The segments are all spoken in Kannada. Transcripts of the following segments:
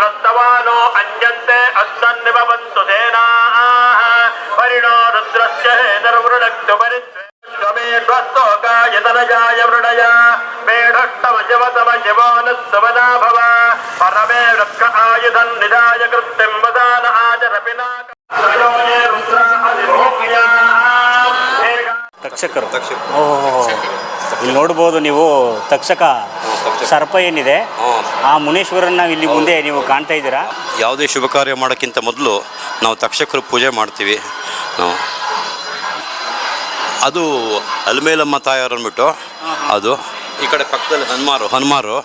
श्रद्धवानो अंजन्ते अस्सन्निभवन्तु सेनाः परिणो रुद्रस्य हेदर्वृणक्तु परित्वे यतनजाय वृणय मेढष्टमजवतमजवोनुत्सवदा भव परमे वृक्ष आयुधं निधाय कृत्यं वदान आचरपिना ತಕ್ಷಕರು. ಓಹೋ, ಇಲ್ಲಿ ನೋಡ್ಬೋದು ನೀವು ತಕ್ಷಕ ಸರ್ಪ ಏನಿದೆ ಆ ಮುನೇಶ್ವರನ್ನ ಇಲ್ಲಿ ಮುಂದೆ ನೀವು ಕಾಣ್ತಾ ಇದ್ದೀರಾ. ಯಾವುದೇ ಶುಭ ಕಾರ್ಯ ಮಾಡೋಕ್ಕಿಂತ ಮೊದಲು ನಾವು ತಕ್ಷಕರು ಪೂಜೆ ಮಾಡ್ತೀವಿ ನಾವು. ಅದು ಅಲ್ಮೇಲಮ್ಮ ತಾಯಾರು ಅಂದ್ಬಿಟ್ಟು ಅದು ಈ ಕಡೆ ಪಕ್ಕದಲ್ಲಿ ಹನುಮಾರು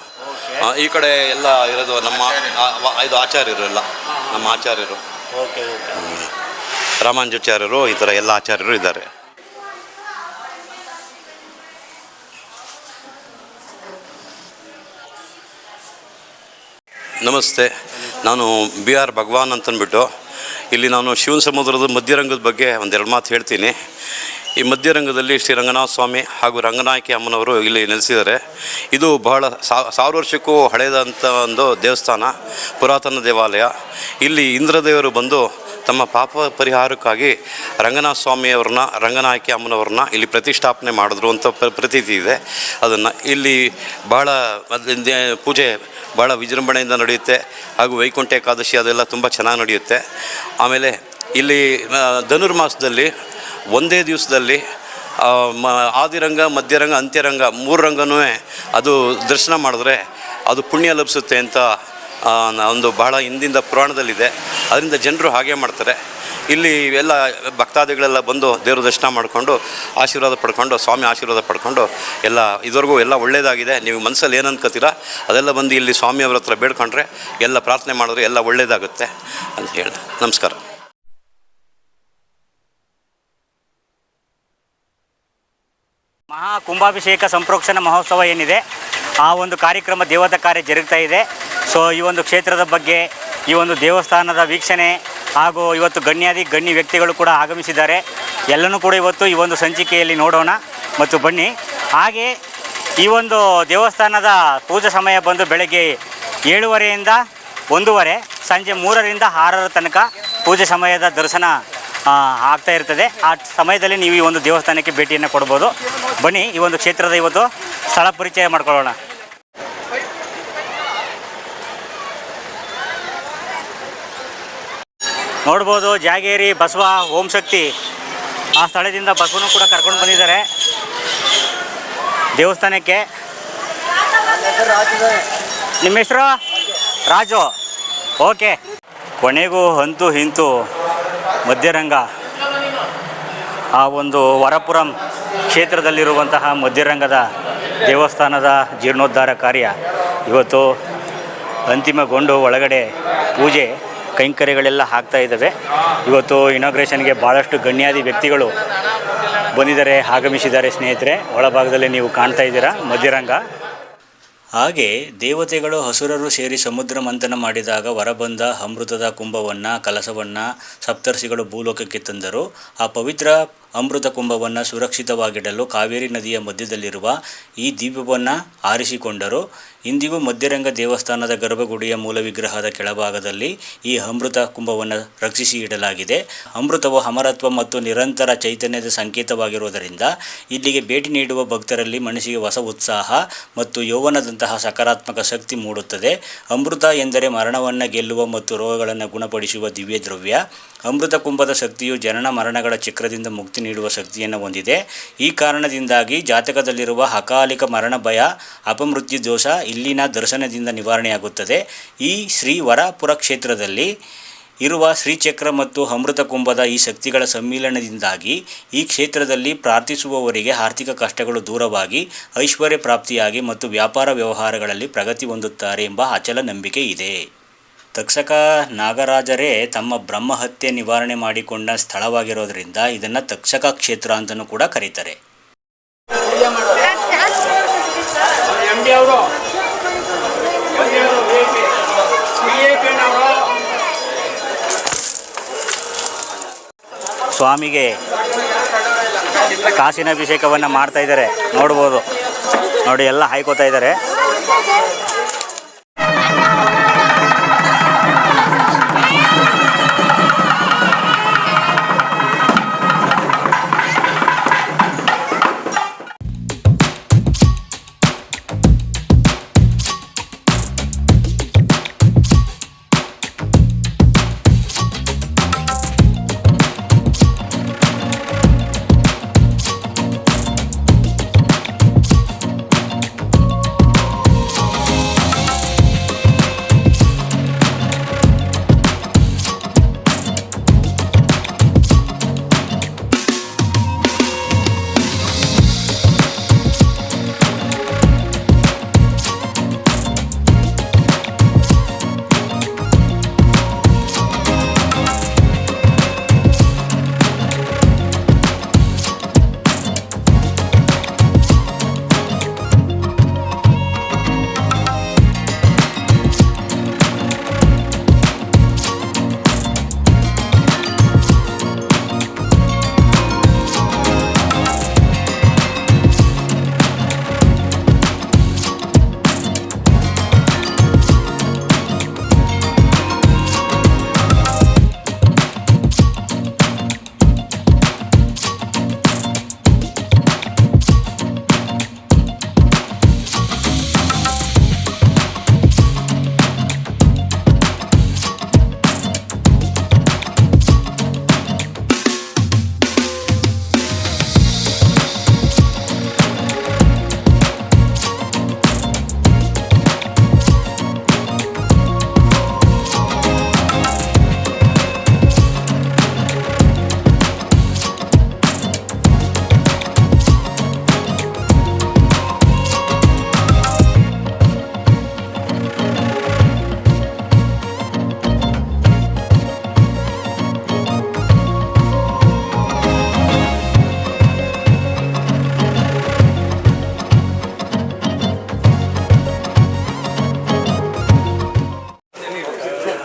ಈ ಕಡೆ ಎಲ್ಲ ಇರೋದು ನಮ್ಮ ಇದು ಆಚಾರ್ಯರು ಎಲ್ಲ ನಮ್ಮ ಆಚಾರ್ಯರು ರಾಮಾನುಜಾಚಾರ್ಯರು ಈ ಥರ ಎಲ್ಲ ಆಚಾರ್ಯರು ಇದ್ದಾರೆ. ನಮಸ್ತೆ, ನಾನು BR ಭಗವಾನ್ ಅಂತಂದ್ಬಿಟ್ಟು ಇಲ್ಲಿ ನಾನು ಶಿವನ ಸಮುದ್ರದ ಮಧ್ಯರಂಗದ ಬಗ್ಗೆ ಒಂದೆರಡು ಮಾತು ಹೇಳ್ತೀನಿ. ಈ ಮಧ್ಯರಂಗದಲ್ಲಿ ಶ್ರೀ ರಂಗನಾಥ ಸ್ವಾಮಿ ಹಾಗೂ ರಂಗನಾಯಕಿ ಅಮ್ಮನವರು ಇಲ್ಲಿ ನೆಲೆಸಿದ್ದಾರೆ. ಇದು ಬಹಳ 1000 ವರ್ಷಕ್ಕೂ ಹಳೆಯದಂಥ ಒಂದು ದೇವಸ್ಥಾನ, ಪುರಾತನ ದೇವಾಲಯ. ಇಲ್ಲಿ ಇಂದ್ರದೇವರು ಬಂದು ತಮ್ಮ ಪಾಪ ಪರಿಹಾರಕ್ಕಾಗಿ ರಂಗನಾಥ ಸ್ವಾಮಿಯವ್ರನ್ನ ರಂಗನಾಯಕಿ ಅಮ್ಮನವ್ರನ್ನ ಇಲ್ಲಿ ಪ್ರತಿಷ್ಠಾಪನೆ ಮಾಡಿದ್ರು ಅಂತ ಪ್ರತೀತಿ ಇದೆ. ಅದನ್ನು ಇಲ್ಲಿ ಭಾಳ ಪೂಜೆ ಭಾಳ ವಿಜೃಂಭಣೆಯಿಂದ ನಡೆಯುತ್ತೆ. ಹಾಗೂ ವೈಕುಂಠ ಏಕಾದಶಿ ಅದೆಲ್ಲ ತುಂಬ ಚೆನ್ನಾಗಿ ನಡೆಯುತ್ತೆ. ಆಮೇಲೆ ಇಲ್ಲಿ ಧನುರ್ಮಾಸದಲ್ಲಿ ಒಂದೇ ದಿವಸದಲ್ಲಿ ಆದಿರಂಗ, ಮಧ್ಯರಂಗ, ಅಂತ್ಯರಂಗ 3 ರಂಗನೂ ಅದು ದರ್ಶನ ಮಾಡಿದ್ರೆ ಅದು ಪುಣ್ಯ ಲಭಿಸುತ್ತೆ ಅಂತ ಒಂದು ಬಹಳ ಹಿಂದಿಂದ ಪುರಾಣದಲ್ಲಿದೆ. ಅದರಿಂದ ಜನರು ಹಾಗೆ ಮಾಡ್ತಾರೆ. ಇಲ್ಲಿ ಎಲ್ಲ ಭಕ್ತಾದಿಗಳೆಲ್ಲ ಬಂದು ದೇವ್ರ ದರ್ಶನ ಮಾಡಿಕೊಂಡು ಆಶೀರ್ವಾದ ಪಡ್ಕೊಂಡು, ಸ್ವಾಮಿ ಆಶೀರ್ವಾದ ಪಡ್ಕೊಂಡು ಎಲ್ಲ ಇದುವರೆಗೂ ಎಲ್ಲ ಒಳ್ಳೆಯದಾಗಿದೆ. ನೀವು ಮನಸ್ಸಲ್ಲಿ ಏನು ಅನ್ಕೋತೀರ ಅದೆಲ್ಲ ಬಂದು ಇಲ್ಲಿ ಸ್ವಾಮಿಯವ್ರ ಹತ್ರ ಬೇಡ್ಕೊಂಡ್ರೆ, ಎಲ್ಲ ಪ್ರಾರ್ಥನೆ ಮಾಡಿದ್ರೆ ಎಲ್ಲ ಒಳ್ಳೆಯದಾಗುತ್ತೆ ಅಂತ ಹೇಳಿ ನಮಸ್ಕಾರ. ಮಹಾ ಕುಂಭಾಭಿಷೇಕ ಸಂಪ್ರೋಕ್ಷಣ ಮಹೋತ್ಸವ ಏನಿದೆ ಆ ಒಂದು ಕಾರ್ಯಕ್ರಮ ದೇವತಾ ಕಾರ್ಯ ಜರುಗ್ತಾ ಇದೆ. ಸೊ ಈ ಒಂದು ಕ್ಷೇತ್ರದ ಬಗ್ಗೆ, ಈ ಒಂದು ದೇವಸ್ಥಾನದ ವೀಕ್ಷಣೆ ಹಾಗೂ ಇವತ್ತು ಗಣ್ಯ ವ್ಯಕ್ತಿಗಳು ಕೂಡ ಆಗಮಿಸಿದ್ದಾರೆ. ಎಲ್ಲನೂ ಕೂಡ ಇವತ್ತು ಈ ಒಂದು ಸಂಚಿಕೆಯಲ್ಲಿ ನೋಡೋಣ ಮತ್ತು ಬನ್ನಿ. ಹಾಗೆ ಈ ಒಂದು ದೇವಸ್ಥಾನದ ಪೂಜಾ ಸಮಯ ಬಂದು ಬೆಳಗ್ಗೆ 7:30ಯಿಂದ 1:30, ಸಂಜೆ 3ರಿಂದ 6 ತನಕ ಪೂಜೆ ಸಮಯದ ದರ್ಶನ ಆಗ್ತಾ ಇರ್ತದೆ. ಆ ಸಮಯದಲ್ಲಿ ನೀವು ಈ ಒಂದು ದೇವಸ್ಥಾನಕ್ಕೆ ಭೇಟಿಯನ್ನು ಕೊಡ್ಬೋದು. ಬನ್ನಿ ಈ ಒಂದು ಕ್ಷೇತ್ರದ ಇವತ್ತು ಸ್ಥಳ ಪರಿಚಯ ಮಾಡ್ಕೊಳ್ಳೋಣ. ನೋಡ್ಬೋದು ಜಾಗೇರಿ ಬಸವ ಓಂ ಶಕ್ತಿ ಆ ಸ್ಥಳದಿಂದ ಬಸವನು ಕೂಡ ಕರ್ಕೊಂಡು ಬಂದಿದ್ದಾರೆ ದೇವಸ್ಥಾನಕ್ಕೆ. ನಿಮ್ಮ ಹೆಸರು? ರಾಜು. ಓಕೆ. ಕೊನೆಗೂ ಅಂತೂ ಇಂತೂ ಮಧ್ಯರಂಗ, ಆ ಒಂದು ವರಪುರಂ ಕ್ಷೇತ್ರದಲ್ಲಿರುವಂತಹ ಮಧ್ಯರಂಗದ ದೇವಸ್ಥಾನದ ಜೀರ್ಣೋದ್ಧಾರ ಕಾರ್ಯ ಇವತ್ತು ಅಂತಿಮಗೊಂಡು ಒಳಗಡೆ ಪೂಜೆ ಕೈಂಕರ್ಯಗಳೆಲ್ಲ ಆಗ್ತಾ ಇದ್ದಾವೆ. ಇವತ್ತು ಇನಾಗ್ರೇಷನ್ಗೆ ಭಾಳಷ್ಟು ಗಣ್ಯಾದಿ ವ್ಯಕ್ತಿಗಳು ಬಂದಿದ್ದಾರೆ, ಆಗಮಿಸಿದ್ದಾರೆ. ಸ್ನೇಹಿತರೆ, ಒಳಭಾಗದಲ್ಲಿ ನೀವು ಕಾಣ್ತಾ ಇದ್ದೀರಾ ಮಧ್ಯರಂಗ. ಹಾಗೆ ದೇವತೆಗಳು ಹಸುರರು ಸೇರಿ ಸಮುದ್ರ ಮಂಥನ ಮಾಡಿದಾಗ ಹೊರಬಂದ ಅಮೃತದ ಕುಂಭವನ್ನು, ಕಲಸವನ್ನು ಸಪ್ತರ್ಷಿಗಳು ಭೂಲೋಕಕ್ಕೆ ತಂದರು. ಆ ಪವಿತ್ರ ಅಮೃತ ಕುಂಭವನ್ನು ಸುರಕ್ಷಿತವಾಗಿಡಲು ಕಾವೇರಿ ನದಿಯ ಮಧ್ಯದಲ್ಲಿರುವ ಈ ದೀಪವನ್ನು ಆರಿಸಿಕೊಂಡರು. ಇಂದಿಗೂ ಮಧ್ಯರಂಗ ದೇವಸ್ಥಾನದ ಗರ್ಭಗುಡಿಯ ಮೂಲ ವಿಗ್ರಹದ ಕೆಳಭಾಗದಲ್ಲಿ ಈ ಅಮೃತ ಕುಂಭವನ್ನು ರಕ್ಷಿಸಿ ಇಡಲಾಗಿದೆ. ಅಮೃತವು ಅಮರತ್ವ ಮತ್ತು ನಿರಂತರ ಚೈತನ್ಯದ ಸಂಕೇತವಾಗಿರುವುದರಿಂದ ಇಲ್ಲಿಗೆ ಭೇಟಿ ನೀಡುವ ಭಕ್ತರಲ್ಲಿ ಮನಸ್ಸಿಗೆ ಹೊಸ ಉತ್ಸಾಹ ಮತ್ತು ಯೌವನದಂತಹ ಸಕಾರಾತ್ಮಕ ಶಕ್ತಿ ಮೂಡುತ್ತದೆ. ಅಮೃತ ಎಂದರೆ ಮರಣವನ್ನು ಗೆಲ್ಲುವ ಮತ್ತು ರೋಗಗಳನ್ನು ಗುಣಪಡಿಸುವ ದಿವ್ಯ ದ್ರವ್ಯ. ಅಮೃತ ಕುಂಭದ ಶಕ್ತಿಯು ಜನನ ಮರಣಗಳ ಚಕ್ರದಿಂದ ಮುಕ್ತಿ ನೀಡುವ ಶಕ್ತಿಯನ್ನು ಹೊಂದಿದೆ. ಈ ಕಾರಣದಿಂದಾಗಿ ಜಾತಕದಲ್ಲಿರುವ ಅಕಾಲಿಕ ಮರಣ ಭಯ, ಅಪಮೃತ್ಯು ದೋಷ ಇಲ್ಲಿನ ದರ್ಶನದಿಂದ ನಿವಾರಣೆಯಾಗುತ್ತದೆ. ಈ ಶ್ರೀ ವರಪುರ ಕ್ಷೇತ್ರದಲ್ಲಿ ಇರುವ ಶ್ರೀಚಕ್ರ ಮತ್ತು ಅಮೃತ ಕುಂಭದ ಈ ಶಕ್ತಿಗಳ ಸಮ್ಮಿಲನದಿಂದಾಗಿ ಈ ಕ್ಷೇತ್ರದಲ್ಲಿ ಪ್ರಾರ್ಥಿಸುವವರಿಗೆ ಆರ್ಥಿಕ ಕಷ್ಟಗಳು ದೂರವಾಗಿ ಐಶ್ವರ್ಯ ಪ್ರಾಪ್ತಿಯಾಗಿ ಮತ್ತು ವ್ಯಾಪಾರ ವ್ಯವಹಾರಗಳಲ್ಲಿ ಪ್ರಗತಿ ಹೊಂದುತ್ತಾರೆ ಎಂಬ ಅಚಲ ನಂಬಿಕೆ ಇದೆ. ತಕ್ಷಕ ನಾಗರಾಜರೇ ತಮ್ಮ ಬ್ರಹ್ಮಹತ್ಯೆ ನಿವಾರಣೆ ಮಾಡಿಕೊಂಡ ಸ್ಥಳವಾಗಿರೋದರಿಂದ ಇದನ್ನು ತಕ್ಷಕ ಕ್ಷೇತ್ರ ಅಂತಲೂ ಕೂಡ ಕರೀತಾರೆ. ಸ್ವಾಮಿಗೆ ಕಾಸಿನ ಅಭಿಷೇಕವನ್ನು ಮಾಡ್ತಾ ಇದ್ದಾರೆ, ನೋಡ್ಬೋದು. ನೋಡಿ, ಎಲ್ಲ ಹಾಯ್ಕೋತಾ ಇದ್ದಾರೆ.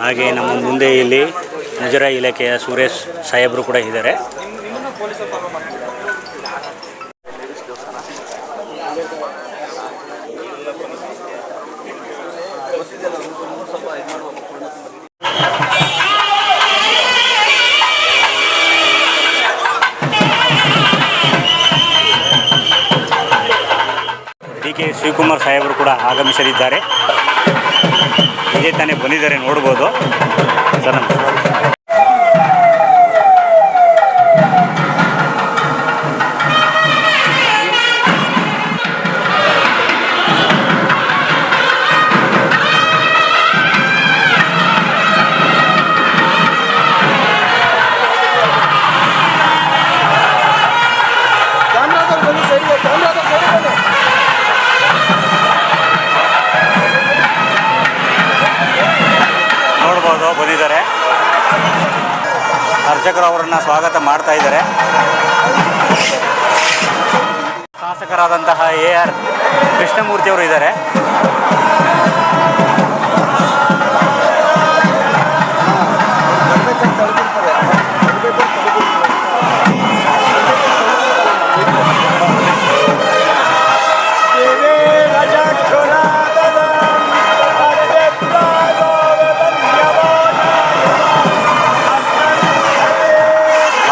ಹಾಗೆ ನಮ್ಮ ಮುಂದೆ ಇಲ್ಲಿ ಮುಜರಾಯಿ ಇಲಾಖೆಯ ಸುರೇಶ್ ಸಾಹೇಬರು ಕೂಡ ಇದ್ದಾರೆ. ಡಿ.ಕೆ. ಶಿವಕುಮಾರ್ ಸಾಹೇಬರು ಕೂಡ ಆಗಮಿಸಲಿದ್ದಾರೆ. ಇದೇ ತಾನೇ ಬಂದಿದ್ದಾರೆ, ನೋಡ್ಬೋದು. ಸರ್ ನಮಸ್ಕಾರ. ನೋಡ್ಬೋದು, ಬಂದಿದ್ದಾರೆ. ಅರ್ಚಕರು ಅವರನ್ನು ಸ್ವಾಗತ ಮಾಡ್ತಾ ಇದ್ದಾರೆ. ಶಾಸಕರಾದಂತಹ AR ಕೃಷ್ಣಮೂರ್ತಿಯವರು ಇದ್ದಾರೆ.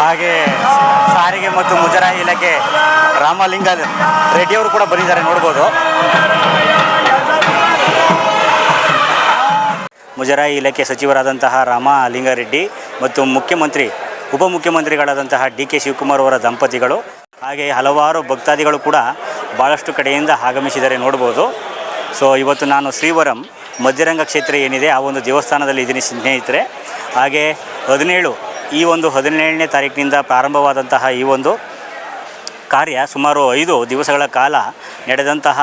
ಹಾಗೆ ಸಾರಿಗೆ ಮತ್ತು ಮುಜರಾಯಿ ಇಲಾಖೆ ರಾಮಲಿಂಗ ರೆಡ್ಡಿಯವರು ಕೂಡ ಬಂದಿದ್ದಾರೆ, ನೋಡ್ಬೋದು. ಮುಜರಾಯಿ ಇಲಾಖೆ ಸಚಿವರಾದಂತಹ ರಾಮಲಿಂಗಾರೆಡ್ಡಿ ಮತ್ತು ಉಪಮುಖ್ಯಮಂತ್ರಿಗಳಾದಂತಹ ಡಿ.ಕೆ. ಶಿವಕುಮಾರ್ ಅವರ ದಂಪತಿಗಳು, ಹಾಗೆ ಹಲವಾರು ಭಕ್ತಾದಿಗಳು ಕೂಡ ಭಾಳಷ್ಟು ಕಡೆಯಿಂದ ಆಗಮಿಸಿದ್ದಾರೆ, ನೋಡ್ಬೋದು. ಸೊ ಇವತ್ತು ನಾನು ಶ್ರೀವರಂ ಮಧ್ಯರಂಗ ಕ್ಷೇತ್ರ ಏನಿದೆ ಆ ಒಂದು ದೇವಸ್ಥಾನದಲ್ಲಿ ಇದ್ದೀನಿ ಸ್ನೇಹಿತರೆ. ಹಾಗೆ 17ನೇ ತಾರೀಕಿನಿಂದ ಪ್ರಾರಂಭವಾದಂತಹ ಈ ಒಂದು ಕಾರ್ಯ ಸುಮಾರು 5 ದಿವಸಗಳ ಕಾಲ ನಡೆದಂತಹ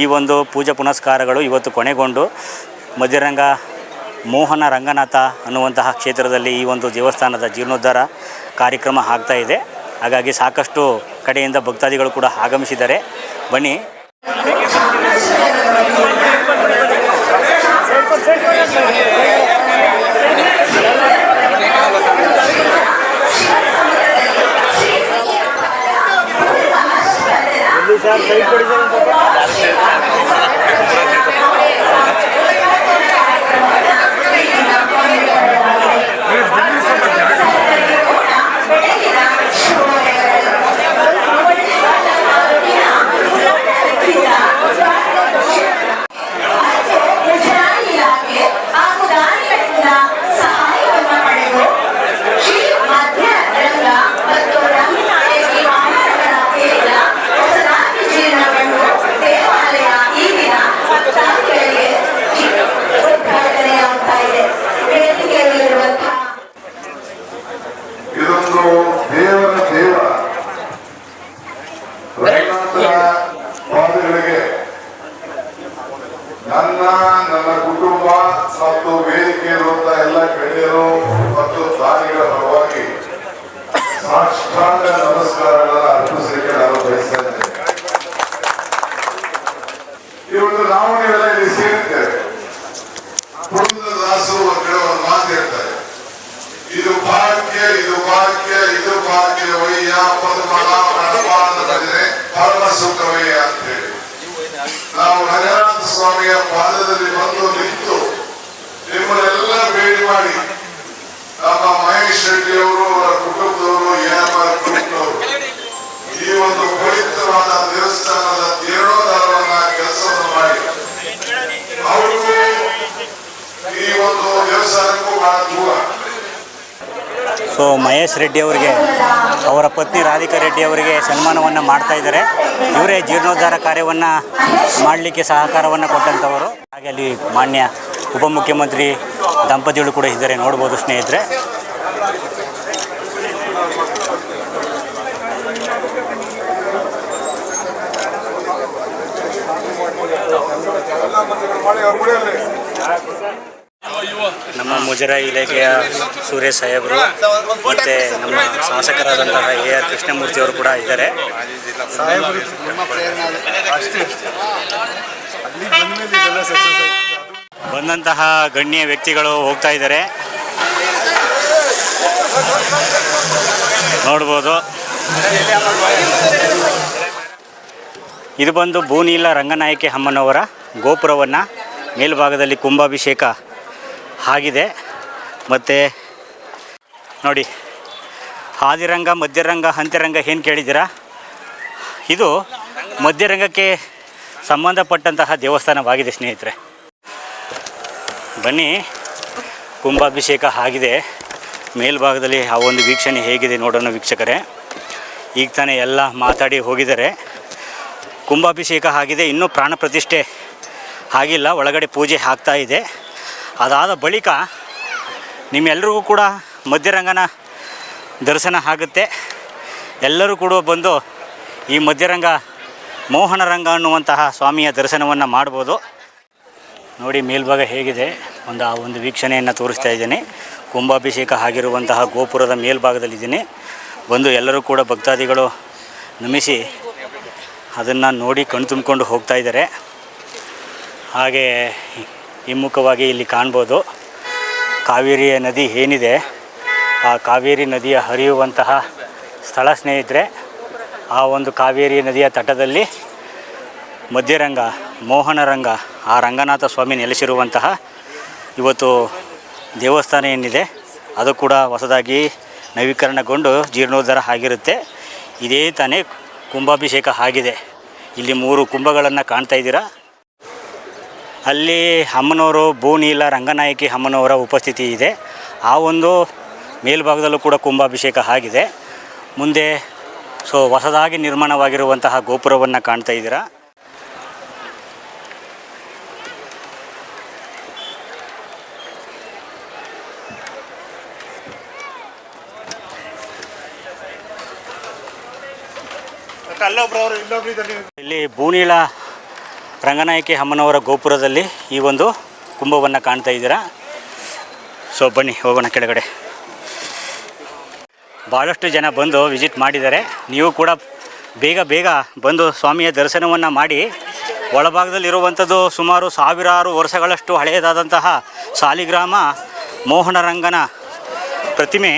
ಈ ಒಂದು ಪೂಜಾ ಪುನಸ್ಕಾರಗಳು ಇವತ್ತು ಕೊನೆಗೊಂಡು ಮಧ್ಯರಂಗ ಮೋಹನ ರಂಗನಾಥ ಅನ್ನುವಂತಹ ಕ್ಷೇತ್ರದಲ್ಲಿ ಈ ಒಂದು ದೇವಸ್ಥಾನದ ಜೀರ್ಣೋದ್ಧಾರ ಕಾರ್ಯಕ್ರಮ ಆಗ್ತಾ ಇದೆ. ಹಾಗಾಗಿ ಸಾಕಷ್ಟು ಕಡೆಯಿಂದ ಭಕ್ತಾದಿಗಳು ಕೂಡ ಆಗಮಿಸಿದ್ದಾರೆ. ಬನ್ನಿ. ಸರ್ ಸೈಡ್ ಕೊಡಿ ನನ್ನ ಕುಟುಂಬ ಮತ್ತು ವೇದಿಕೆ ಇರುವಂತಹ ಎಲ್ಲ ಗಣ್ಯರು ಮತ್ತು ದಾನಿಗಳ ಪರವಾಗಿ ಸಾಷ್ಟಾಂಗ ನಮಸ್ಕಾರಗಳನ್ನು ಅರ್ಪಿಸಲಿಕ್ಕೆ ನಾನು ಬಯಸ್ತಾ ಇದ್ದೇನೆ. ಇವತ್ತು ನಾವು ನೀವೆಲ್ಲ ಇಲ್ಲಿ ಸೇರಿದ್ದೇವೆ. ಪುರಂದರದಾಸರು ಒಂದು ಮಾತು ಹೇಳ್ತಾರೆ, ಇದು ಭಾಗ್ಯ, ಇದು ಭಾಗ್ಯ, ಇದು ಭಾಗ್ಯವಯ್ಯ, ಪದ್ಮನ ಪ್ರಣಪಾದ ಭಜನೆ ಪರಮ ಸುಖವಯ್ಯ ಅಂತ ಹೇಳಿ ನಾವು ರಂಗನಾಥ ಸ್ವಾಮಿಯ ಪಾದದಲ್ಲಿ ಬಂದು ನಿಂತು ನಿಮ್ಮನ್ನೆಲ್ಲ ಭೇಟಿ ಮಾಡಿ ನಮ್ಮ ಮಹೇಶ್ ರೆಡ್ಡಿ ಅವರು, ಅವರ ಕುಟುಂಬದವರು, ಕುಟುಂಬದವರು ಈ ಒಂದು ಪವಿತ್ರವಾದ ದೇವಸ್ಥಾನದ ಜೀರ್ಣೋದ್ಧಾರವನ್ನ ಕೆಲಸವನ್ನು ಮಾಡಿ ಅವ್ರಿಗೂ ಈ ಒಂದು ದೇವಸ್ಥಾನಕ್ಕೂ ಬಹಳ ದೂರ. ಸೊ ಮಹೇಶ್ ರೆಡ್ಡಿ ಅವರಿಗೆ ಅವರ ಪತ್ನಿ ರಾಧಿಕಾ ರೆಡ್ಡಿ ಅವರಿಗೆ ಸನ್ಮಾನವನ್ನು ಮಾಡ್ತಾ ಇದ್ದಾರೆ. ಇವರೇ ಜೀರ್ಣೋದ್ಧಾರ ಕಾರ್ಯವನ್ನು ಮಾಡಲಿಕ್ಕೆ ಸಹಕಾರವನ್ನು ಕೊಟ್ಟಂಥವರು. ಹಾಗೆ ಅಲ್ಲಿ ಮಾನ್ಯ ಉಪಮುಖ್ಯಮಂತ್ರಿ ದಂಪತಿಗಳು ಕೂಡ ಇದ್ದಾರೆ, ನೋಡ್ಬೋದು ಸ್ನೇಹಿತರೆ. ನಮ್ಮ ಮುಜರಾಯಿ ಇಲಾಖೆಯ ಸುರೇಶ್ ಸಾಹೇಬರು ಮತ್ತು ನಮ್ಮ ಶಾಸಕರಾದಂತಹ AR ಕೃಷ್ಣಮೂರ್ತಿ ಅವರು ಕೂಡ ಇದ್ದಾರೆ. ಬಂದಂತಹ ಗಣ್ಯ ವ್ಯಕ್ತಿಗಳು ಹೋಗ್ತಾ ಇದ್ದಾರೆ, ನೋಡ್ಬೋದು. ಇದು ಬಂದು ಬೂನೀಲ ರಂಗನಾಯಕಿ ಅಮ್ಮನವರ ಗೋಪುರವನ್ನು ಮೇಲ್ಭಾಗದಲ್ಲಿ ಕುಂಭಾಭಿಷೇಕ ಆಗಿದೆ. ಮತ್ತು ನೋಡಿ, ಆದಿರಂಗ, ಮಧ್ಯರಂಗ, ಅಂತ್ಯರಂಗ ಏನು ಕೇಳಿದ್ದೀರಾ? ಇದು ಮಧ್ಯರಂಗಕ್ಕೆ ಸಂಬಂಧಪಟ್ಟಂತಹ ದೇವಸ್ಥಾನವಾಗಿದೆ ಸ್ನೇಹಿತರೆ. ಬನ್ನಿ, ಕುಂಭಾಭಿಷೇಕ ಆಗಿದೆ. ಮೇಲ್ಭಾಗದಲ್ಲಿ ಆ ಒಂದು ವೀಕ್ಷಣೆ ಹೇಗಿದೆ ನೋಡೋಣ ವೀಕ್ಷಕರೇ. ಈಗ ತಾನೇ ಎಲ್ಲ ಮಾತಾಡಿ ಹೋಗಿದ್ದಾರೆ. ಕುಂಭಾಭಿಷೇಕ ಆಗಿದೆ, ಇನ್ನೂ ಪ್ರಾಣ ಪ್ರತಿಷ್ಠೆ ಆಗಿಲ್ಲ, ಒಳಗಡೆ ಪೂಜೆ ಆಗ್ತಾ ಇದೆ. ಅದಾದ ಬಳಿಕ ನಿಮ್ಮೆಲ್ಲರಿಗೂ ಕೂಡ ಮಧ್ಯರಂಗನ ದರ್ಶನ ಆಗುತ್ತೆ. ಎಲ್ಲರೂ ಕೂಡ ಬಂದು ಈ ಮಧ್ಯರಂಗ ಮೋಹನ ರಂಗ ಅನ್ನುವಂತಹ ಸ್ವಾಮಿಯ ದರ್ಶನವನ್ನು ಮಾಡ್ಬೋದು. ನೋಡಿ ಮೇಲ್ಭಾಗ ಹೇಗಿದೆ, ಆ ಒಂದು ವೀಕ್ಷಣೆಯನ್ನು ತೋರಿಸ್ತಾ ಇದ್ದೀನಿ. ಕುಂಭಾಭಿಷೇಕ ಆಗಿರುವಂತಹ ಗೋಪುರದ ಮೇಲ್ಭಾಗದಲ್ಲಿದ್ದೀನಿ. ಬಂದು ಎಲ್ಲರೂ ಕೂಡ ಭಕ್ತಾದಿಗಳು ನಮಿಸಿ ಅದನ್ನು ನೋಡಿ ಕಣ್ ತುಂಬಿಕೊಂಡು ಹೋಗ್ತಾ ಇದ್ದಾರೆ. ಹಾಗೆ ಹಿಮ್ಮುಖವಾಗಿ ಇಲ್ಲಿ ಕಾಣ್ಬೋದು ಕಾವೇರಿಯ ನದಿ ಏನಿದೆ, ಆ ಕಾವೇರಿ ನದಿಯ ಹರಿಯುವಂತಹ ಸ್ಥಳ ಸ್ನೇಹಿತರೆ. ಆ ಒಂದು ಕಾವೇರಿ ನದಿಯ ತಟದಲ್ಲಿ ಮಧ್ಯರಂಗ ಮೋಹನ ರಂಗ, ಆ ರಂಗನಾಥ ಸ್ವಾಮಿ ನೆಲೆಸಿರುವಂತಹ ಇವತ್ತು ದೇವಸ್ಥಾನ ಏನಿದೆ ಅದು ಕೂಡ ಹೊಸದಾಗಿ ನವೀಕರಣಗೊಂಡು ಜೀರ್ಣೋದ್ಧಾರ ಆಗಿರುತ್ತೆ. ಇದೇ ತಾನೇ ಕುಂಭಾಭಿಷೇಕ ಆಗಿದೆ. ಇಲ್ಲಿ 3 ಕುಂಭಗಳನ್ನು ಕಾಣ್ತಾ ಇದ್ದೀರಾ. ಅಲ್ಲಿ ಅಮ್ಮನವರು ಬೂನೀಲ ರಂಗನಾಯಕಿ ಅಮ್ಮನವರ ಉಪಸ್ಥಿತಿ ಇದೆ. ಆ ಒಂದು ಮೇಲ್ಭಾಗದಲ್ಲೂ ಕೂಡ ಕುಂಭಾಭಿಷೇಕ ಆಗಿದೆ. ಮುಂದೆ ಹೊಸದಾಗಿ ನಿರ್ಮಾಣವಾಗಿರುವಂತಹ ಗೋಪುರವನ್ನು ಕಾಣ್ತಾ ಇದ್ದೀರಾ. ಇಲ್ಲಿ ಬೂನೀಲ ರಂಗನಾಯಕಿ ಅಮ್ಮನವರ ಗೋಪುರದಲ್ಲಿ ಈ ಒಂದು ಕುಂಭವನ್ನು ಕಾಣ್ತಾ ಇದ್ದೀರಾ. ಬನ್ನಿ ಹೋಗೋಣ ಕೆಳಗಡೆ. ಭಾಳಷ್ಟು ಜನ ಬಂದು ವಿಸಿಟ್ ಮಾಡಿದ್ದಾರೆ. ನೀವು ಕೂಡ ಬೇಗ ಬಂದು ಸ್ವಾಮಿಯ ದರ್ಶನವನ್ನು ಮಾಡಿ. ಒಳಭಾಗದಲ್ಲಿರುವಂಥದ್ದು ಸುಮಾರು ಸಾವಿರಾರು ವರ್ಷಗಳಷ್ಟು ಹಳೆಯದಾದಂತಹ ಸಾಲಿಗ್ರಾಮ ಮೋಹನರಂಗನ ಪ್ರತಿಮೆ.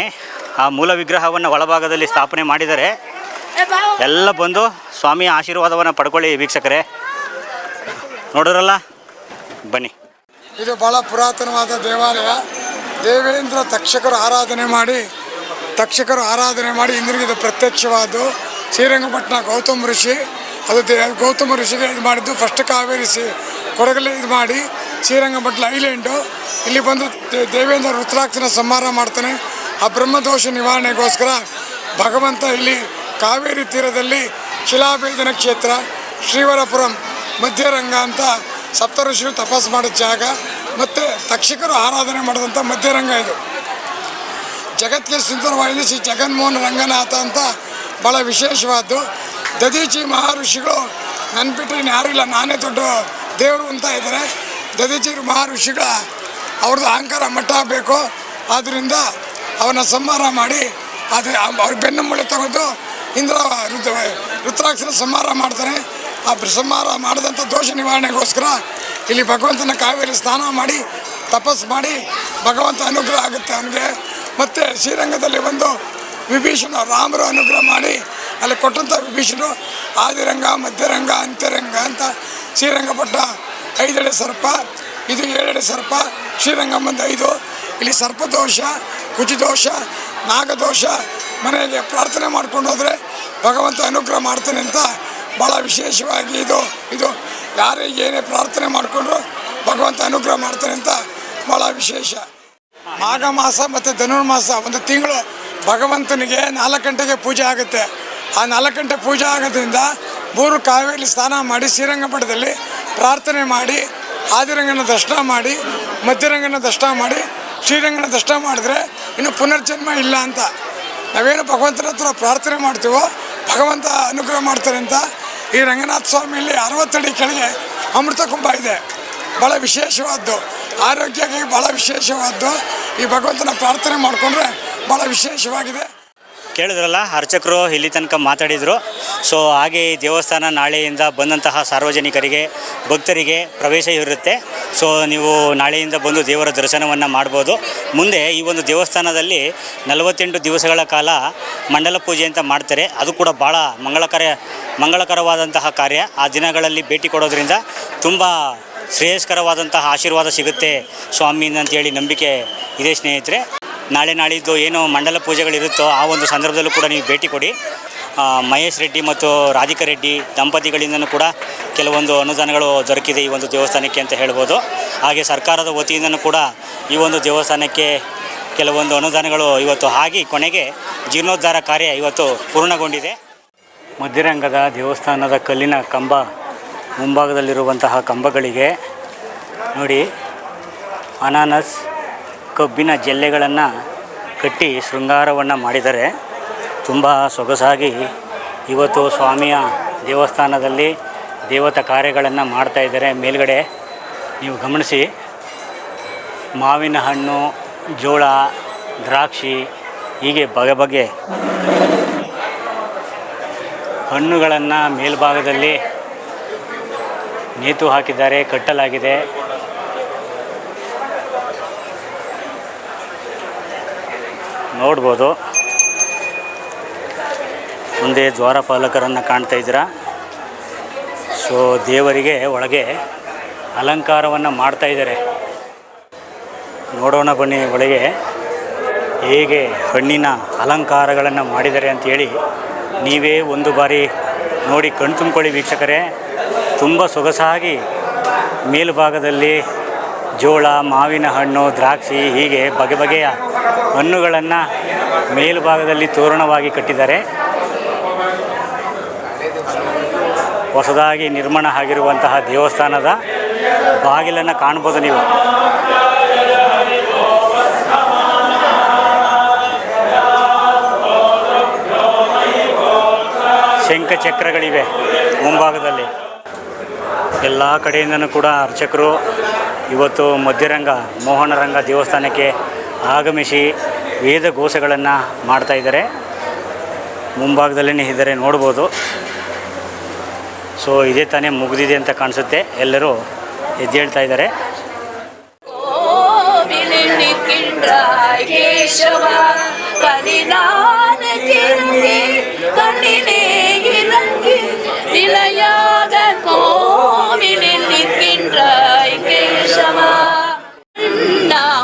ಆ ಮೂಲ ವಿಗ್ರಹವನ್ನು ಒಳಭಾಗದಲ್ಲಿ ಸ್ಥಾಪನೆ ಮಾಡಿದ್ದಾರೆ. ಎಲ್ಲ ಬಂದು ಸ್ವಾಮಿಯ ಆಶೀರ್ವಾದವನ್ನು ಪಡ್ಕೊಳ್ಳಿ ವೀಕ್ಷಕರೇ. ನೋಡಿದ್ರಲ್ಲ, ಬನ್ನಿ. ಇದು ಭಾಳ ಪುರಾತನವಾದ ದೇವಾಲಯ. ದೇವೇಂದ್ರ ತಕ್ಷಕರು ಆರಾಧನೆ ಮಾಡಿ ಇಂದ್ರಿಗಿದು ಪ್ರತ್ಯಕ್ಷವಾದ್ದು. ಶ್ರೀರಂಗಪಟ್ಟಣ ಗೌತಮ ಋಷಿ, ಅದು ಗೌತಮ ಋಷಿಗೆ ಇದು ಮಾಡಿದ್ದು. ಫಸ್ಟ್ ಕಾವೇರಿ ಕೊಡಗಲ್ಲಿ ಇದು ಮಾಡಿ ಶ್ರೀರಂಗಪಟ್ಟಣ ಐಲ್ಯಾಂಡು. ಇಲ್ಲಿ ಬಂದು ದೇವೇಂದ್ರ ರುದ್ರಾಕ್ಷನ ಸಂಹಾರ ಮಾಡ್ತಾನೆ. ಆ ಬ್ರಹ್ಮದೋಷ ನಿವಾರಣೆಗೋಸ್ಕರ ಭಗವಂತ ಇಲ್ಲಿ ಕಾವೇರಿ ತೀರದಲ್ಲಿ ಶಿಲಾಭೇದನ ಕ್ಷೇತ್ರ, ಶ್ರೀವರಪುರಂ ಮಧ್ಯರಂಗ ಅಂತ ಸಪ್ತಋಷಿಗಳು ತಪಸ್ಸು ಮಾಡಿದ ಜಾಗ. ಮತ್ತು ತಕ್ಷಕರು ಆರಾಧನೆ ಮಾಡಿದಂಥ ಮಧ್ಯರಂಗ ಇದು. ಜಗತ್ತಿಗೆ ಸುಂದರವಾಗಿದೆ. ಶ್ರೀ ಜಗನ್ಮೋಹನ ರಂಗನಾಥ ಅಂತ ಭಾಳ ವಿಶೇಷವಾದ್ದು. ದದೀಚಿ ಮಹರ್ಷಿಗಳು ನನ್ನ ಬಿಟ್ಟರೆ ಯಾರೂ ಇಲ್ಲ, ನಾನೇ ದೊಡ್ಡ ದೇವರು ಅಂತ ಇದ್ದಾರೆ. ದದೀಚಿ ಮಹರ್ಷಿಗಳ ಅವ್ರದ್ದು ಅಹಂಕಾರ ಮಟ್ಟ ಆಗಬೇಕು. ಆದ್ದರಿಂದ ಅವನ್ನ ಸಂಹಾರ ಮಾಡಿ ಅವ್ರ ಬೆನ್ನು ಮುಳೆ ತೆಗೆದು ಇಂದ್ರ ರುದ್ರಾಕ್ಷನ ಸಂಹಾರ ಮಾಡ್ತಾನೆ. ಆ ಸಂಹಾರ ಮಾಡಿದಂಥ ದೋಷ ನಿವಾರಣೆಗೋಸ್ಕರ ಇಲ್ಲಿ ಭಗವಂತನ ಕಾವೇರಿ ಸ್ನಾನ ಮಾಡಿ ತಪಸ್ಸು ಮಾಡಿ ಭಗವಂತ ಅನುಗ್ರಹ ಆಗುತ್ತೆ ಅವನಿಗೆ. ಮತ್ತು ಶ್ರೀರಂಗದಲ್ಲಿ ಒಂದು ವಿಭೀಷಣ ರಾಮರು ಅನುಗ್ರಹ ಮಾಡಿ ಅಲ್ಲಿ ಕೊಟ್ಟಂಥ ವಿಭೀಷಣರು ಆದಿರಂಗ ಮಧ್ಯರಂಗ ಅಂತ್ಯರಂಗ ಅಂತ ಶ್ರೀರಂಗಪಟ್ಟ 5 ಎಡೆ ಸರ್ಪ, ಇದು 7 ಎಡೆ ಸರ್ಪ. ಶ್ರೀರಂಗ ಬಂದು 5. ಇಲ್ಲಿ ಸರ್ಪದೋಷ, ಕುಚಿದೋಷ, ನಾಗದೋಷ ಮನೆಗೆ ಪ್ರಾರ್ಥನೆ ಮಾಡ್ಕೊಂಡು ಹೋದರೆ ಭಗವಂತ ಅನುಗ್ರಹ ಮಾಡ್ತಾನೆ ಅಂತ ಭಾಳ ವಿಶೇಷವಾಗಿ ಇದು ಯಾರೇ ಏನೇ ಪ್ರಾರ್ಥನೆ ಮಾಡಿಕೊಂಡ್ರು ಭಗವಂತ ಅನುಗ್ರಹ ಮಾಡ್ತಾನೆ ಅಂತ ಭಾಳ ವಿಶೇಷ. ಮಾಘ ಮಾಸ ಮತ್ತು ಧನುರ್ಮಾಸ ಒಂದು ತಿಂಗಳು ಭಗವಂತನಿಗೆ 4 ಗಂಟೆಗೆ ಪೂಜೆ ಆಗುತ್ತೆ. ಆ 4 ಗಂಟೆ ಪೂಜೆ ಆಗೋದ್ರಿಂದ 3 ಕಾವೇರಿ ಸ್ನಾನ ಮಾಡಿ ಶ್ರೀರಂಗಪಟ್ಟಣದಲ್ಲಿ ಪ್ರಾರ್ಥನೆ ಮಾಡಿ ಆದಿರಂಗನ ದರ್ಶನ ಮಾಡಿ ಮಧ್ಯರಂಗನ ದರ್ಶನ ಮಾಡಿ ಶ್ರೀರಂಗನ ದರ್ಶನ ಮಾಡಿದ್ರೆ ಇನ್ನು ಪುನರ್ಜನ್ಮ ಇಲ್ಲ ಅಂತ ನಾವೇನು ಭಗವಂತನ ಹತ್ರ ಪ್ರಾರ್ಥನೆ ಮಾಡ್ತೀವೋ ಭಗವಂತ ಅನುಗ್ರಹ ಮಾಡ್ತಾರೆ ಅಂತ. ಈ ರಂಗನಾಥ ಸ್ವಾಮಿಯಲ್ಲಿ 60 ಅಡಿ ಕೆಳಗೆ ಅಮೃತ ಕುಂಭ ಇದೆ. ಭಾಳ ವಿಶೇಷವಾದ್ದು, ಆರೋಗ್ಯಕ್ಕೆ ಭಾಳ ವಿಶೇಷವಾದ್ದು. ಈ ಭಗವಂತನ ಪ್ರಾರ್ಥನೆ ಮಾಡಿಕೊಂಡ್ರೆ ಭಾಳ ವಿಶೇಷವಾಗಿದೆ. ಕೇಳಿದ್ರಲ್ಲ, ಅರ್ಚಕರು ಇಲ್ಲಿ ತನಕ ಮಾತಾಡಿದರು. ಸೊ ಹಾಗೆ ಈ ದೇವಸ್ಥಾನ ನಾಳೆಯಿಂದ ಬಂದಂತಹ ಸಾರ್ವಜನಿಕರಿಗೆ, ಭಕ್ತರಿಗೆ ಪ್ರವೇಶ ಇರುತ್ತೆ. ಸೊ ನೀವು ನಾಳೆಯಿಂದ ಬಂದು ದೇವರ ದರ್ಶನವನ್ನು ಮಾಡ್ಬೋದು. ಮುಂದೆ ಈ ಒಂದು ದೇವಸ್ಥಾನದಲ್ಲಿ 48 ದಿವಸಗಳ ಕಾಲ ಮಂಡಲ ಪೂಜೆ ಅಂತ ಮಾಡ್ತಾರೆ. ಅದು ಕೂಡ ಭಾಳ ಮಂಗಳಕರವಾದಂತಹ ಕಾರ್ಯ. ಆ ದಿನಗಳಲ್ಲಿ ಭೇಟಿ ಕೊಡೋದ್ರಿಂದ ತುಂಬ ಶ್ರೇಯಸ್ಕರವಾದಂತಹ ಆಶೀರ್ವಾದ ಸಿಗುತ್ತೆ ಸ್ವಾಮಿಯಿಂದ ಅಂತೇಳಿ ನಂಬಿಕೆ ಇದೆ ಸ್ನೇಹಿತರೆ. ನಾಳಿದ್ದು ಏನು ಮಂಡಲ ಪೂಜೆಗಳಿರುತ್ತೋ ಆ ಒಂದು ಸಂದರ್ಭದಲ್ಲೂ ಕೂಡ ನೀವು ಭೇಟಿ ಕೊಡಿ. ಮಹೇಶ್ ರೆಡ್ಡಿ ಮತ್ತು ರಾಧಿಕಾ ರೆಡ್ಡಿ ದಂಪತಿಗಳಿಂದನೂ ಕೂಡ ಕೆಲವೊಂದು ಅನುದಾನಗಳು ದೊರಕಿದೆ ಈ ಒಂದು ದೇವಸ್ಥಾನಕ್ಕೆ ಅಂತ ಹೇಳ್ಬೋದು. ಹಾಗೆ ಸರ್ಕಾರದ ವತಿಯಿಂದನೂ ಕೂಡ ಈ ಒಂದು ದೇವಸ್ಥಾನಕ್ಕೆ ಕೆಲವೊಂದು ಅನುದಾನಗಳು ಇವತ್ತು ಆಗಿ ಕೊನೆಗೆ ಜೀರ್ಣೋದ್ಧಾರ ಕಾರ್ಯ ಇವತ್ತು ಪೂರ್ಣಗೊಂಡಿದೆ. ಮಧ್ಯರಂಗದ ದೇವಸ್ಥಾನದ ಕಲ್ಲಿನ ಕಂಬ ಮುಂಭಾಗದಲ್ಲಿರುವಂತಹ ಕಂಬಗಳಿಗೆ ನೋಡಿ ಅನಾನಸ್ ಕಬ್ಬಿನ ಜಲ್ಲೆಗಳನ್ನು ಕಟ್ಟಿ ಶೃಂಗಾರವನ್ನು ಮಾಡಿದ್ದಾರೆ. ತುಂಬ ಸೊಗಸಾಗಿ ಇವತ್ತು ಸ್ವಾಮಿಯ ದೇವಸ್ಥಾನದಲ್ಲಿ ದೇವತಾ ಕಾರ್ಯಗಳನ್ನು ಮಾಡ್ತಾಯಿದ್ದಾರೆ. ಮೇಲ್ಗಡೆ ನೀವು ಗಮನಿಸಿ, ಮಾವಿನ ಹಣ್ಣು, ಜೋಳ, ದ್ರಾಕ್ಷಿ ಹೀಗೆ ಬಗೆ ಹಣ್ಣುಗಳನ್ನು ಮೇಲ್ಭಾಗದಲ್ಲಿ ನೇತು ಹಾಕಿದ್ದಾರೆ, ಕಟ್ಟಲಾಗಿದೆ. ನೋಡ್ಬೋದು, ಮುಂದೆ ದ್ವಾರಪಾಲಕರನ್ನು ಕಾಣ್ತಾ ಇದ್ದೀರಾ. ಸೊ ದೇವರಿಗೆ ಒಳಗೆ ಅಲಂಕಾರವನ್ನು ಮಾಡ್ತಾ ಇದ್ದಾರೆ. ನೋಡೋಣ ಬನ್ನಿ ಒಳಗೆ ಹೇಗೆ ಹಣ್ಣಿನ ಅಲಂಕಾರಗಳನ್ನು ಮಾಡಿದ್ದಾರೆ ಅಂಥೇಳಿ ನೀವೇ ಒಂದು ಬಾರಿ ನೋಡಿ ಕಣ್ ತುಂಬಿಕೊಳ್ಳಿ ವೀಕ್ಷಕರೇ. ತುಂಬ ಸೊಗಸಾಗಿ ಮೇಲುಭಾಗದಲ್ಲಿ ಜೋಳ, ಮಾವಿನ ಹಣ್ಣು, ದ್ರಾಕ್ಷಿ ಹೀಗೆ ಬಗೆಯ ಹಣ್ಣುಗಳನ್ನು ಮೇಲುಭಾಗದಲ್ಲಿ ತೋರಣವಾಗಿ ಕಟ್ಟಿದ್ದಾರೆ. ಹೊಸದಾಗಿ ನಿರ್ಮಾಣ ಆಗಿರುವಂತಹ ದೇವಸ್ಥಾನದ ಬಾಗಿಲನ್ನು ಕಾಣ್ಬೋದು ನೀವು. ಶಂಖಚಕ್ರಗಳಿವೆ ಮುಂಭಾಗದಲ್ಲಿ. ಎಲ್ಲ ಕಡೆಯಿಂದನೂ ಕೂಡ ಅರ್ಚಕರು ಇವತ್ತು ಮಧ್ಯರಂಗ ಮೋಹನರಂಗ ದೇವಸ್ಥಾನಕ್ಕೆ ಆಗಮಿಸಿ ವೇದ ಘೋಷಗಳನ್ನು ಮಾಡ್ತಾಯಿದ್ದಾರೆ. ಮುಂಭಾಗದಲ್ಲೇ ಇದ್ದಾರೆ, ನೋಡ್ಬೋದು. ಸೊ ಇದೇ ತಾನೇ ಮುಗಿದಿದೆ ಅಂತ ಕಾಣಿಸುತ್ತೆ. ಎಲ್ಲರೂ ಎದ್ದೇಳ್ತಾ ಇದ್ದಾರೆ.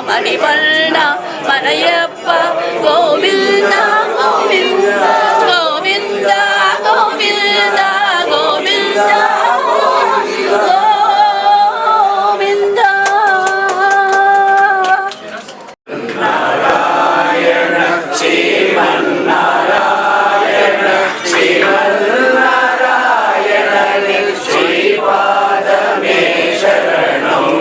மணிவண்ண மலையப்ப கோவிந்த கோவிந்த கோவிந்த கோவிந்த கோவிந்த கோவிந்த நாராயண ஸ்ரீமன் நாராயண ஸ்ரீமன் நாராயண ஸ்ரீபாதமே சரணம்.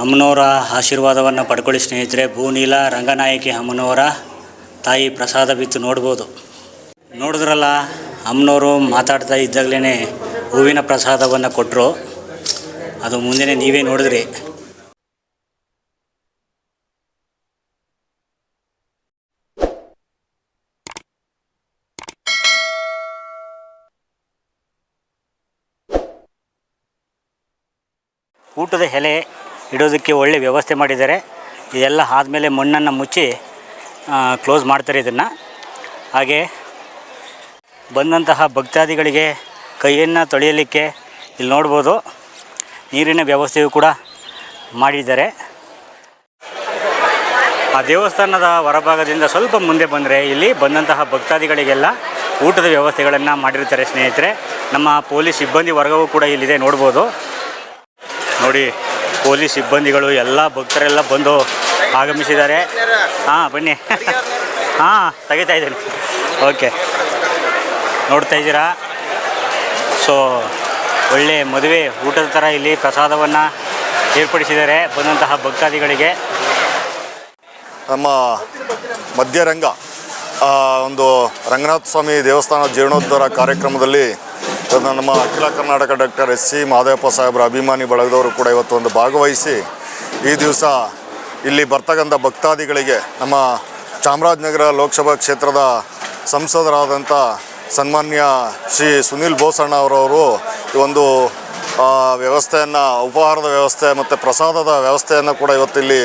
ಅಮ್ಮನವರ ಆಶೀರ್ವಾದವನ್ನು ಪಡ್ಕೊಳ್ಳಿ ಸ್ನೇಹಿತರೆ. ಭೂನೀಲ ರಂಗನಾಯಕಿ ಅಮ್ಮನವರ ತಾಯಿ ಪ್ರಸಾದ ಬಿತ್ತು ನೋಡ್ಬೋದು. ನೋಡಿದ್ರಲ್ಲ, ಅಮ್ಮನವರು ಮಾತಾಡ್ತಾ ಇದ್ದಾಗಲೇ ಹೂವಿನ ಪ್ರಸಾದವನ್ನು ಕೊಟ್ಟರು. ಅದು ಮುಂದೆ ನೀವೇ ನೋಡಿದ್ರಿ. ಊಟದ ಎಲೆ ಇಡೋದಕ್ಕೆ ಒಳ್ಳೆ ವ್ಯವಸ್ಥೆ ಮಾಡಿದ್ದಾರೆ. ಇದೆಲ್ಲ ಆದಮೇಲೆ ಮಣ್ಣನ್ನು ಮುಚ್ಚಿ ಕ್ಲೋಸ್ ಮಾಡ್ತಾರೆ ಇದನ್ನು. ಹಾಗೆ ಬಂದಂತಹ ಭಕ್ತಾದಿಗಳಿಗೆ ಕೈಯನ್ನು ತೊಳೆಯಲಿಕ್ಕೆ ಇಲ್ಲಿ ನೋಡ್ಬೋದು ನೀರಿನ ವ್ಯವಸ್ಥೆಯು ಕೂಡ ಮಾಡಿದ್ದಾರೆ. ಆ ದೇವಸ್ಥಾನದ ಹೊರಭಾಗದಿಂದ ಸ್ವಲ್ಪ ಮುಂದೆ ಬಂದರೆ ಇಲ್ಲಿ ಬಂದಂತಹ ಭಕ್ತಾದಿಗಳಿಗೆಲ್ಲ ಊಟದ ವ್ಯವಸ್ಥೆಗಳನ್ನು ಮಾಡಿರ್ತಾರೆ ಸ್ನೇಹಿತರೆ. ನಮ್ಮ ಪೊಲೀಸ್ ಸಿಬ್ಬಂದಿ ವರ್ಗವೂ ಕೂಡ ಇಲ್ಲಿದೆ ನೋಡ್ಬೋದು. ನೋಡಿ, ಪೊಲೀಸ್ ಸಿಬ್ಬಂದಿಗಳು ಎಲ್ಲ ಭಕ್ತರೆಲ್ಲ ಬಂದು ಆಗಮಿಸಿದ್ದಾರೆ. ಹಾಂ ಬನ್ನಿ. ಹಾಂ ತೆಗಿತಾ ಇದ್ದೀನಿ. ಓಕೆ, ನೋಡ್ತಾ ಇದ್ದೀರಾ. ಸೊ ಒಳ್ಳೆ ಮದುವೆ ಊಟದ ಥರ ಇಲ್ಲಿ ಪ್ರಸಾದವನ್ನು ಏರ್ಪಡಿಸಿದ್ದಾರೆ ಬಂದಂತಹ ಭಕ್ತಾದಿಗಳಿಗೆ. ನಮ್ಮ ಮಧ್ಯರಂಗ ಒಂದು ರಂಗನಾಥ ಸ್ವಾಮಿ ದೇವಸ್ಥಾನ ಜೀರ್ಣೋದ್ಧಾರ ಕಾರ್ಯಕ್ರಮದಲ್ಲಿ ನಮ್ಮ ಅಖಿಲ Karnataka doctor S C Mahadevappa ಸಾಹೇಬರ ಅಭಿಮಾನಿ ಬಳಗದವರು ಕೂಡ ಇವತ್ತು ಒಂದು ಭಾಗವಹಿಸಿ ಈ ದಿವಸ ಇಲ್ಲಿ ಬರ್ತಕ್ಕಂಥ ಭಕ್ತಾದಿಗಳಿಗೆ ನಮ್ಮ ಚಾಮರಾಜನಗರ ಲೋಕಸಭಾ ಕ್ಷೇತ್ರದ ಸಂಸದರಾದಂಥ ಸನ್ಮಾನ್ಯ ಶ್ರೀ ಸುನೀಲ್ ಬೋಸಣ್ಣ ಅವರವರು ಈ ಒಂದು ವ್ಯವಸ್ಥೆಯನ್ನು, ಉಪಹಾರದ ವ್ಯವಸ್ಥೆ ಮತ್ತು ಪ್ರಸಾದದ ವ್ಯವಸ್ಥೆಯನ್ನು ಕೂಡ ಇವತ್ತು ಇಲ್ಲಿ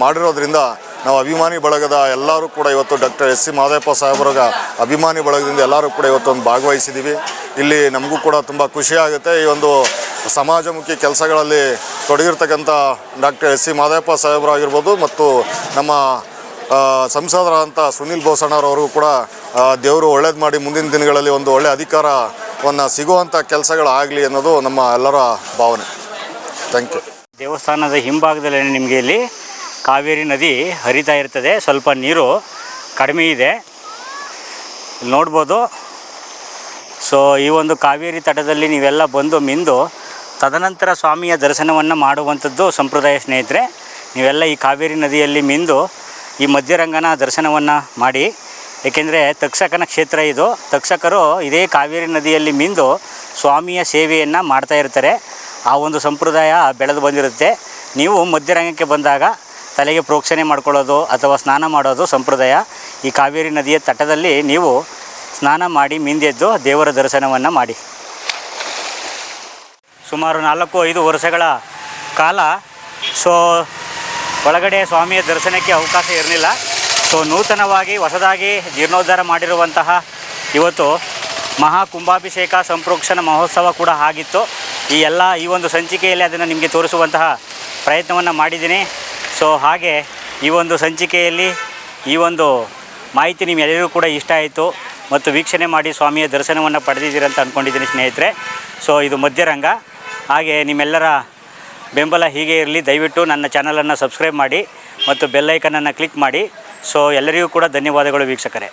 ಮಾಡಿರೋದ್ರಿಂದ ನಾವು ಅಭಿಮಾನಿ ಬಳಗದ ಎಲ್ಲರೂ ಕೂಡ ಇವತ್ತು ಡಾಕ್ಟರ್ ಎಸ್ ಸಿ ಮಹದೇವಪ್ಪ ಸಾಹೇಬರ ಅಭಿಮಾನಿ ಬಳಗದಿಂದ ಎಲ್ಲರೂ ಕೂಡ ಇವತ್ತೊಂದು ಭಾಗವಹಿಸಿದ್ದೀವಿ. ಇಲ್ಲಿ ನಮಗೂ ಕೂಡ ತುಂಬ ಖುಷಿಯಾಗುತ್ತೆ. ಈ ಒಂದು ಸಮಾಜಮುಖಿ ಕೆಲಸಗಳಲ್ಲಿ ತೊಡಗಿರ್ತಕ್ಕಂಥ ಡಾಕ್ಟರ್ ಎಸ್ ಸಿ ಮಹದೇವಪ್ಪ ಸಾಹೇಬರಾಗಿರ್ಬೋದು ಮತ್ತು ನಮ್ಮ ಸಂಸದರಾದಂಥ ಸುನೀಲ್ ಬೋಸಣ್ಣರವರು ಕೂಡ ದೇವರು ಒಳ್ಳೇದು ಮಾಡಿ ಮುಂದಿನ ದಿನಗಳಲ್ಲಿ ಒಂದು ಒಳ್ಳೆಯ ಅಧಿಕಾರವನ್ನು ಸಿಗುವಂಥ ಕೆಲಸಗಳಾಗಲಿ ಅನ್ನೋದು ನಮ್ಮ ಎಲ್ಲರ ಭಾವನೆ. Thank you. ದೇವಸ್ಥಾನದ ಹಿಂಭಾಗದಲ್ಲಿ ನಿಮಗೆ ಇಲ್ಲಿ ಕಾವೇರಿ ನದಿ ಹರಿತಾ ಇರ್ತದೆ. ಸ್ವಲ್ಪ ನೀರು ಕಡಿಮೆ ಇದೆ, ಇಲ್ಲಿ ನೋಡ್ಬೋದು. ಸೊ ಈ ಒಂದು ಕಾವೇರಿ ತಟದಲ್ಲಿ ನೀವೆಲ್ಲ ಬಂದು ಮಿಂದು ತದನಂತರ ಸ್ವಾಮಿಯ ದರ್ಶನವನ್ನು ಮಾಡುವಂಥದ್ದು ಸಂಪ್ರದಾಯ ಸ್ನೇಹಿತರೆ. ನೀವೆಲ್ಲ ಈ ಕಾವೇರಿ ನದಿಯಲ್ಲಿ ಮಿಂದು ಈ ಮಧ್ಯರಂಗನ ದರ್ಶನವನ್ನು ಮಾಡಿ. ಏಕೆಂದರೆ ತಕ್ಷಕನ ಕ್ಷೇತ್ರ ಇದು. ತಕ್ಷಕರು ಇದೇ ಕಾವೇರಿ ನದಿಯಲ್ಲಿ ಮಿಂದು ಸ್ವಾಮಿಯ ಸೇವೆಯನ್ನು ಮಾಡ್ತಾ ಇರ್ತಾರೆ. ಆ ಒಂದು ಸಂಪ್ರದಾಯ ಬೆಳೆದು ಬಂದಿರುತ್ತೆ. ನೀವು ಮಧ್ಯರಂಗಕ್ಕೆ ಬಂದಾಗ ತಲೆಗೆ ಪ್ರೋಕ್ಷಣೆ ಮಾಡ್ಕೊಳ್ಳೋದು ಅಥವಾ ಸ್ನಾನ ಮಾಡೋದು ಸಂಪ್ರದಾಯ. ಈ ಕಾವೇರಿ ನದಿಯ ತಟದಲ್ಲಿ ನೀವು ಸ್ನಾನ ಮಾಡಿ ಮಿಂದೆದ್ದು ದೇವರ ದರ್ಶನವನ್ನು ಮಾಡಿ. ಸುಮಾರು 4-5 ವರ್ಷಗಳ ಕಾಲ ಒಳಗಡೆ ಸ್ವಾಮಿಯ ದರ್ಶನಕ್ಕೆ ಅವಕಾಶ ಇರಲಿಲ್ಲ. ನೂತನವಾಗಿ ಹೊಸದಾಗಿ ಜೀರ್ಣೋದ್ಧಾರ ಮಾಡಿರುವಂತಹ ಇವತ್ತು ಮಹಾ ಕುಂಭಾಭಿಷೇಕ ಸಂಪ್ರೋಕ್ಷಣ ಮಹೋತ್ಸವ ಕೂಡ ಆಗಿತ್ತು. ಈ ಒಂದು ಸಂಚಿಕೆಯಲ್ಲಿ ಅದನ್ನು ನಿಮಗೆ ತೋರಿಸುವಂತಹ ಪ್ರಯತ್ನವನ್ನು ಮಾಡಿದ್ದೀನಿ. ಹಾಗೆ ಈ ಒಂದು ಸಂಚಿಕೆಯಲ್ಲಿ ಈ ಒಂದು ಮಾಹಿತಿ ನಿಮ್ಮೆಲ್ಲರಿಗೂ ಕೂಡ ಇಷ್ಟ ಆಯಿತು ಮತ್ತು ವೀಕ್ಷಣೆ ಮಾಡಿ ಸ್ವಾಮಿಯ ದರ್ಶನವನ್ನು ಪಡೆದಿದ್ದೀರಂತ ಅಂದ್ಕೊಂಡಿದ್ದೀನಿ ಸ್ನೇಹಿತರೆ. ಇದು ಮಧ್ಯರಂಗ. ಹಾಗೆ ನಿಮ್ಮೆಲ್ಲರ ಬೆಂಬಲ ಹೀಗೆ ಇರಲಿ. ದಯವಿಟ್ಟು ನನ್ನ ಚಾನಲನ್ನು ಸಬ್ಸ್ಕ್ರೈಬ್ ಮಾಡಿ ಮತ್ತು ಬೆಲ್ ಐಕನನ್ನು ಕ್ಲಿಕ್ ಮಾಡಿ. ಎಲ್ಲರಿಗೂ ಕೂಡ ಧನ್ಯವಾದಗಳು ವೀಕ್ಷಕರೇ.